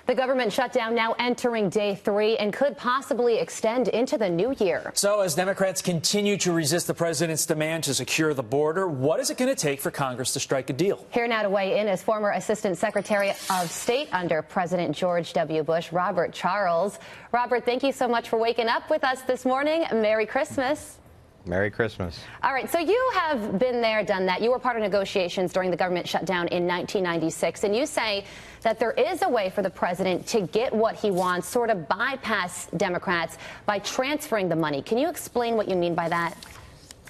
The government shutdown now entering day 3 and could possibly extend into the new year. So as Democrats continue to resist the president's demand to secure the border, what is it going to take for Congress to strike a deal? Here now to weigh in is former Assistant Secretary of State under President George W. Bush, Robert Charles. Robert, thank you so much for waking up with us this morning. Merry Christmas. Merry Christmas. All right, so you have been there, done that. You were part of negotiations during the government shutdown in 1996, and you say that there is a way for the president to get what he wants, sort of bypass Democrats by transferring the money. Can you explain what you mean by that?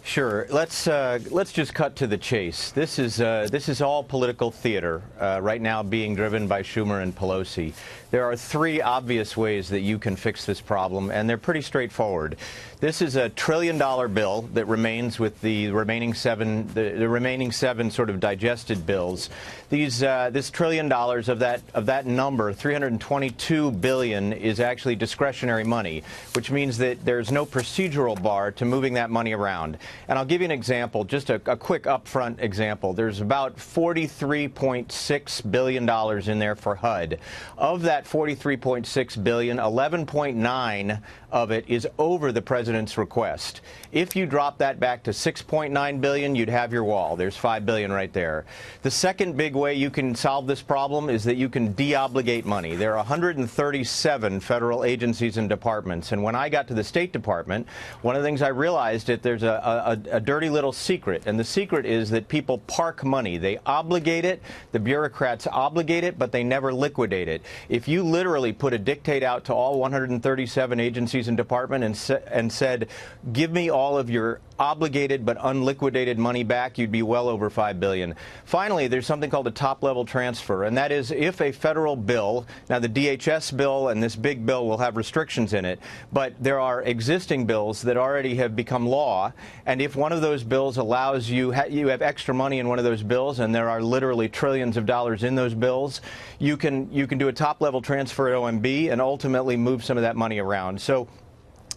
Sure. Let's just cut to the chase. This is all political theater right now, being driven by Schumer and Pelosi. There are 3 obvious ways that you can fix this problem, and they're pretty straightforward. This is a $1 trillion bill that remains with the remaining 7 sort of digested bills. This $1 trillion of that number, $322 billion, is actually discretionary money, which means that there's no procedural bar to moving that money around. And I'll give you an example, just a quick upfront example. There's about $43.6 billion in there for HUD. Of that $43.6 billion, 11.9 of it is over the president's request. If you drop that back to $6.9 billion, you'd have your wall. There's $5 billion right there. The second big way you can solve this problem is that you can deobligate money. There are 137 federal agencies and departments, and when I got to the State Department, one of the things I realized is there's a dirty little secret, and the secret is that people park money. They obligate it, the bureaucrats obligate it, but they never liquidate it. If you literally put a dictate out to all 137 agencies and departments and said, give me all of your obligated but unliquidated money back, you'd be well over $5 billion. Finally, there's something called a top-level transfer, and that is if a federal bill, now the DHS bill and this big bill will have restrictions in it, but there are existing bills that already have become law, and if one of those bills allows you have extra money in one of those bills, and there are literally trillions of dollars in those bills, you can do a top-level transfer at OMB and ultimately move some of that money around. So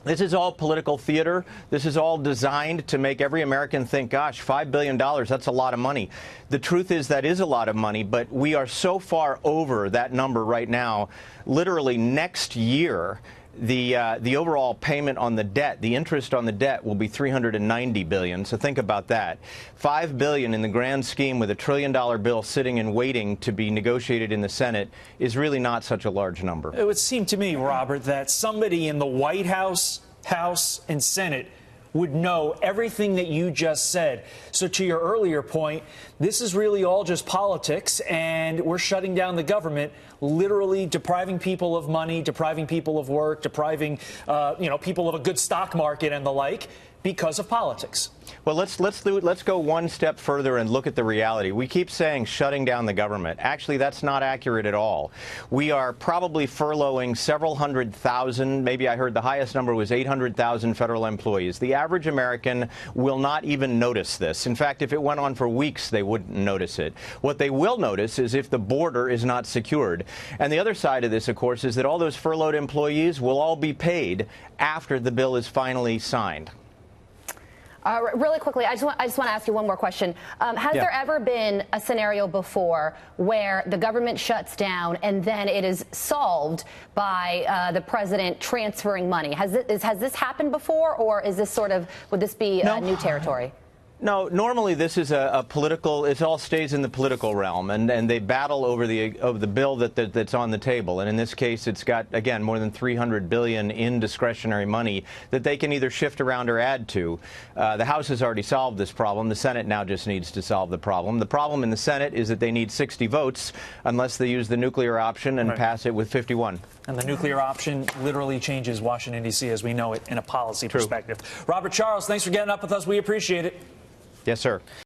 this is all political theater. This is all designed to make every American think, gosh, $5 billion, that's a lot of money. The truth is that is a lot of money, but we are so far over that number right now. Literally next year, the overall payment on the debt, the interest on the debt, will be $390 billion. So think about that. $5 billion in the grand scheme with a $1 trillion bill sitting and waiting to be negotiated in the Senate is really not such a large number. It would seem to me, Robert, that somebody in the White House, House, and Senate would know everything that you just said. So to your earlier point, this is really all just politics, and we're shutting down the government, literally depriving people of money, depriving people of work, depriving people of a good stock market and the like, because of politics. Well, let's go one step further and look at the reality. We keep saying shutting down the government. Actually, that's not accurate at all. We are probably furloughing several 100,000, maybe I heard the highest number was 800,000 federal employees. The average American will not even notice this. In fact, if it went on for weeks, they wouldn't notice it. What they will notice is if the border is not secured. And the other side of this, of course, is that all those furloughed employees will all be paid after the bill is finally signed. Really quickly, I just want to ask you one more question. Has there ever been a scenario before where the government shuts down and then it is solved by the president transferring money? Has this happened before, or is this would this be new territory? No, normally this is a political, it all stays in the political realm, and they battle over the bill that's on the table. And in this case, it's got, again, more than $300 billion in discretionary money that they can either shift around or add to. The House has already solved this problem. The Senate now just needs to solve the problem. The problem in the Senate is that they need 60 votes unless they use the nuclear option and pass it with 51. And the nuclear option literally changes Washington, D.C. as we know it in a policy perspective. Robert Charles, thanks for getting up with us. We appreciate it. Yes, sir.